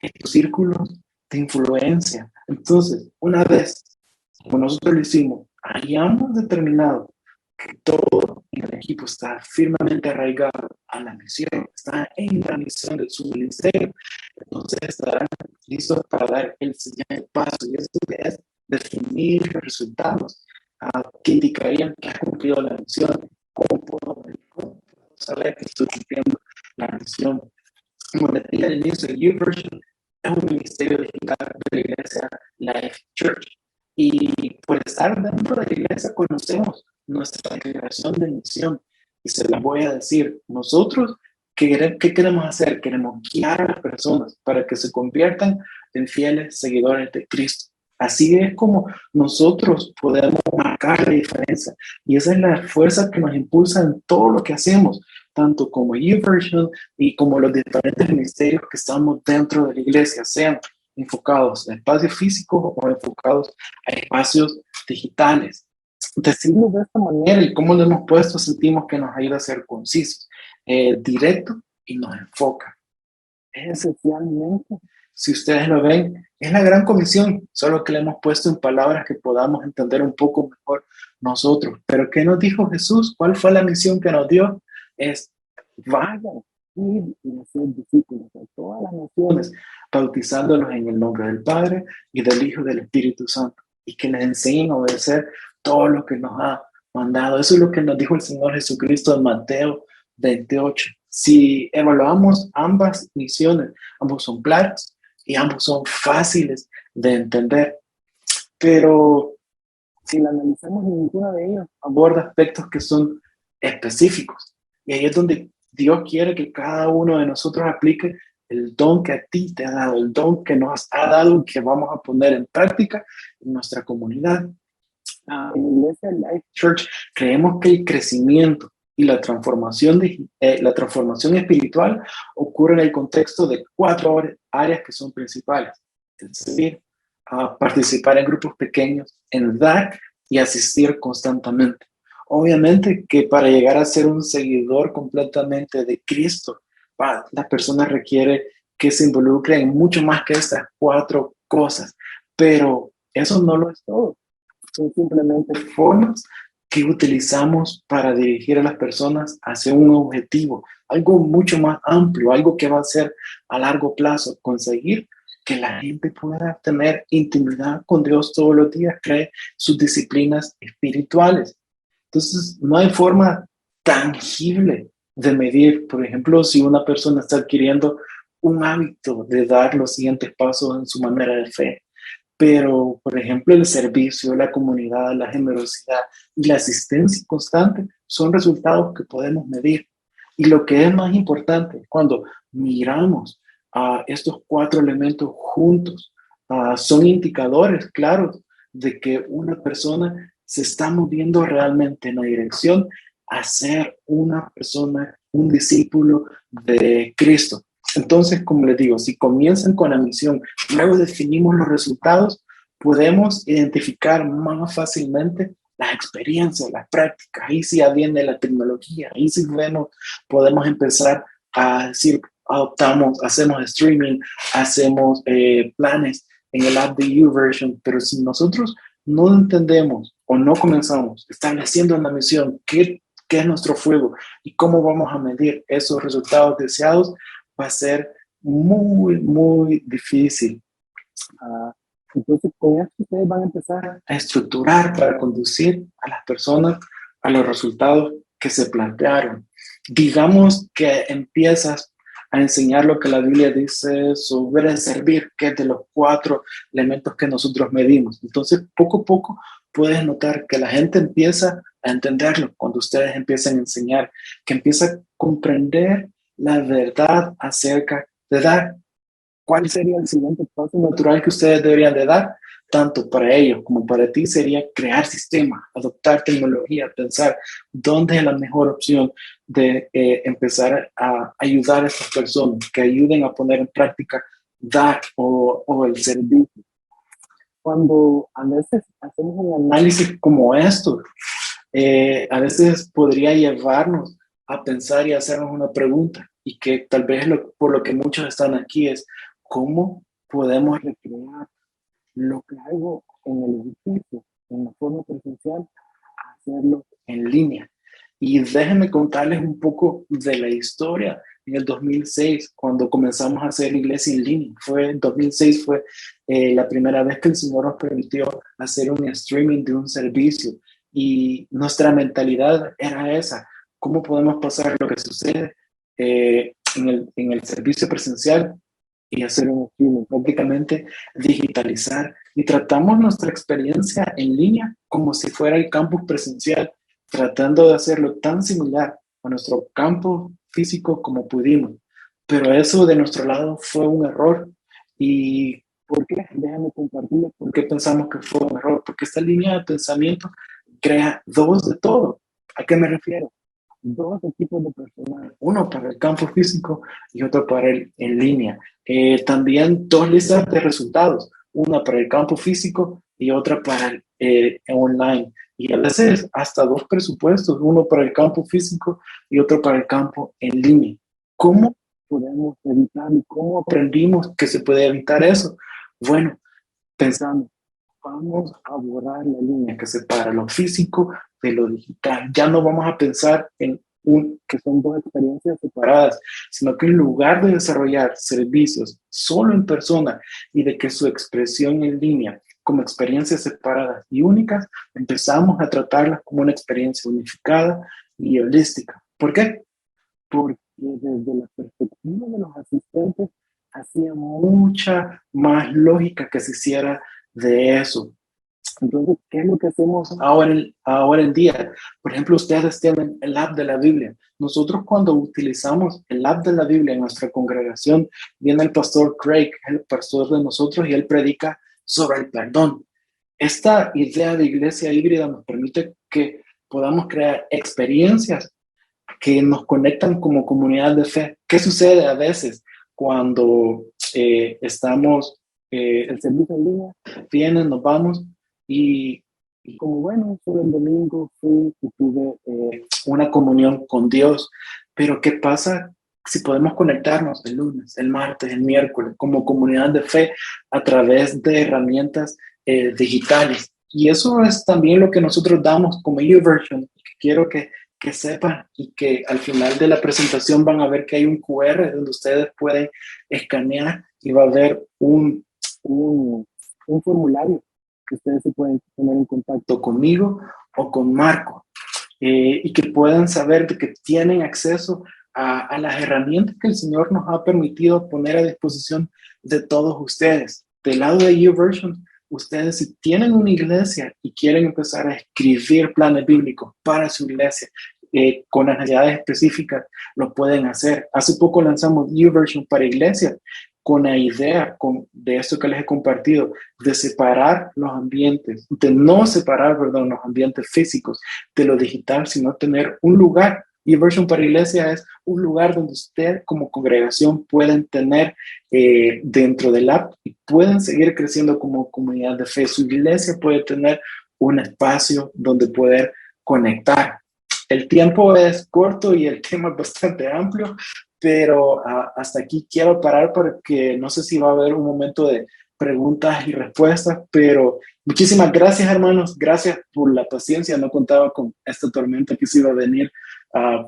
en tus círculos de influencia. Entonces, una vez, como nosotros lo hicimos, hayamos determinado que todo en el equipo está firmemente arraigado a la misión, está en la misión de su ministerio, entonces estarán listos para dar el siguiente paso, y eso es definir los resultados que indicarían que ha cumplido la misión. ¿Cómo puedo saber que estoy cumpliendo la misión? Como les dije al inicio, YouVersion es un ministerio digital de la iglesia Life Church. Y por estar dentro de la iglesia conocemos nuestra declaración de misión. Y se la voy a decir, nosotros, ¿qué queremos hacer? Queremos guiar a las personas para que se conviertan en fieles seguidores de Cristo. Así es como nosotros podemos marcar la diferencia. Y esa es la fuerza que nos impulsa en todo lo que hacemos, tanto como YouVersion y como los diferentes ministerios que estamos dentro de la iglesia, sean enfocados a espacios físicos o enfocados a espacios digitales. Decirlo de esta manera y cómo lo hemos puesto, sentimos que nos ayuda a ser concisos, directo y nos enfoca. Es esencialmente si ustedes lo ven, es la gran comisión, solo que le hemos puesto en palabras que podamos entender un poco mejor nosotros. Pero ¿qué nos dijo Jesús? ¿Cuál fue la misión que nos dio? Es vayan, ir y hacer discípulos de todas las naciones, bautizándolos en el nombre del Padre y del Hijo y del Espíritu Santo, y que les enseñen a obedecer todo lo que nos ha mandado. Eso es lo que nos dijo el Señor Jesucristo en Mateo 28. Si evaluamos ambas misiones, ambos son claros y ambos son fáciles de entender, pero si la analizamos, ninguna de ellas aborda aspectos que son específicos. Y ahí es donde Dios quiere que cada uno de nosotros aplique el don que a ti te ha dado, el don que nos ha dado y que vamos a poner en práctica en nuestra comunidad. En Iglesia Life Church creemos que el crecimiento y la transformación espiritual ocurre en el contexto de 4 áreas que son principales: es decir, participar en grupos pequeños, en dar y asistir constantemente. Obviamente que para llegar a ser un seguidor completamente de Cristo, la persona requiere que se involucre en mucho más que estas 4 cosas, pero eso no lo es todo. Son simplemente formas que utilizamos para dirigir a las personas hacia un objetivo, algo mucho más amplio, algo que va a ser a largo plazo, conseguir que la gente pueda tener intimidad con Dios todos los días, cree sus disciplinas espirituales. Entonces, no hay forma tangible de medir, por ejemplo, si una persona está adquiriendo un hábito de dar los siguientes pasos en su manera de fe. Pero, por ejemplo, el servicio, la comunidad, la generosidad y la asistencia constante son resultados que podemos medir. Y lo que es más importante, cuando miramos a estos 4 elementos juntos, son indicadores claros de que una persona se está moviendo realmente en la dirección a ser una persona, un discípulo de Cristo. Entonces, como les digo, si comienzan con la misión, luego definimos los resultados, podemos identificar más fácilmente las experiencias, las prácticas. Ahí sí viene la tecnología, ahí sí podemos empezar a decir, hacemos streaming, hacemos planes en el app de YouVersion, pero si nosotros no entendemos o no comenzamos estableciendo una misión, qué es nuestro fuego y cómo vamos a medir esos resultados deseados, va a ser muy, muy difícil. Entonces, con esto ustedes van a empezar a estructurar para conducir a las personas a los resultados que se plantearon. Digamos que empiezas a enseñar lo que la Biblia dice sobre servir, que es de los 4 elementos que nosotros medimos. Entonces, poco a poco puedes notar que la gente empieza a entenderlo cuando ustedes empiezan a enseñar, que empieza a comprender la verdad acerca de dar. ¿Cuál sería el siguiente paso natural que ustedes deberían de dar? Tanto para ellos como para ti sería crear sistemas, adoptar tecnología, pensar dónde es la mejor opción de empezar a ayudar a estas personas, que ayuden a poner en práctica dar o el servicio. Cuando a veces hacemos un análisis como esto, a veces podría llevarnos a pensar y hacernos una pregunta, y que tal vez por lo que muchos están aquí es: ¿cómo podemos recrear lo que hago en el edificio, en la forma presencial, hacerlo en línea? Y déjenme contarles un poco de la historia. En el 2006, cuando comenzamos a hacer iglesia en línea, en 2006 fue la primera vez que el Señor nos permitió hacer un streaming de un servicio, y nuestra mentalidad era esa: ¿cómo podemos pasar lo que sucede en el servicio presencial y hacer un streaming, prácticamente digitalizar? Y tratamos nuestra experiencia en línea como si fuera el campus presencial, tratando de hacerlo tan similar a nuestro campus físico como pudimos. Pero eso de nuestro lado fue un error. ¿Y por qué? Déjame compartirlo. ¿Por qué pensamos que fue un error? Porque esta línea de pensamiento crea 2 de todo. ¿A qué me refiero? 2 equipos de personal, uno para el campo físico y otro para el en línea. También 2 listas de resultados, una para el campo físico y otra para el online. Y a veces hasta 2 presupuestos, uno para el campo físico y otro para el campo en línea. ¿Cómo podemos evitar y cómo aprendimos que se puede evitar eso. Bueno, pensando, vamos a borrar la línea que separa lo físico de lo digital. Ya no vamos a pensar en que son dos experiencias separadas, sino que en lugar de desarrollar servicios solo en persona y de que su expresión en línea como experiencias separadas y únicas, empezamos a tratarlas como una experiencia unificada y holística. ¿Por qué? Porque desde la perspectiva de los asistentes hacía mucha más lógica que se hiciera de eso. Entonces, ¿qué es lo que hacemos ahora en día? Por ejemplo, ustedes tienen el app de la Biblia. Nosotros cuando utilizamos el app de la Biblia en nuestra congregación, viene el pastor Craig, el pastor de nosotros, y él predica sobre el perdón. Esta idea de iglesia híbrida nos permite que podamos crear experiencias que nos conectan como comunidad de fe. ¿Qué sucede a veces cuando estamos, el servicio en línea, vienen, nos vamos y como bueno, solo el domingo fui y tuve una comunión con Dios, pero ¿qué pasa si podemos conectarnos el lunes, el martes, el miércoles como comunidad de fe a través de herramientas digitales? Y eso es también lo que nosotros damos como YouVersion, que quiero que sepan y que al final de la presentación van a ver que hay un QR donde ustedes pueden escanear y va a haber un formulario que ustedes se pueden poner en contacto conmigo o con Marco y que puedan saber de que tienen acceso a las herramientas que el Señor nos ha permitido poner a disposición de todos ustedes. Del lado de YouVersion, ustedes si tienen una iglesia y quieren empezar a escribir planes bíblicos para su iglesia con las necesidades específicas, lo pueden hacer. Hace poco lanzamos YouVersion para iglesias con la idea de esto que les he compartido, de separar los ambientes, de no separar, perdón, los ambientes físicos de lo digital, sino tener un lugar. YouVersion para iglesia es un lugar donde usted como congregación pueden tener dentro del app y pueden seguir creciendo como comunidad de fe. Su iglesia puede tener un espacio donde poder conectar. El tiempo es corto y el tema es bastante amplio, pero hasta aquí quiero parar porque no sé si va a haber un momento de preguntas y respuestas, pero muchísimas gracias, hermanos. Gracias por la paciencia. No contaba con esta tormenta que se iba a venir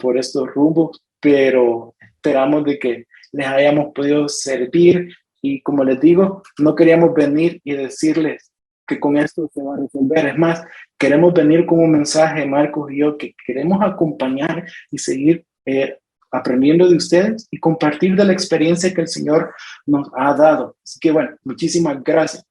por estos rumbos, pero esperamos de que les hayamos podido servir y como les digo, no queríamos venir y decirles que con esto se va a resolver. Es más, queremos venir con un mensaje, Marcos y yo, que queremos acompañar y seguir aprendiendo de ustedes y compartir de la experiencia que el Señor nos ha dado. Así que bueno, muchísimas gracias.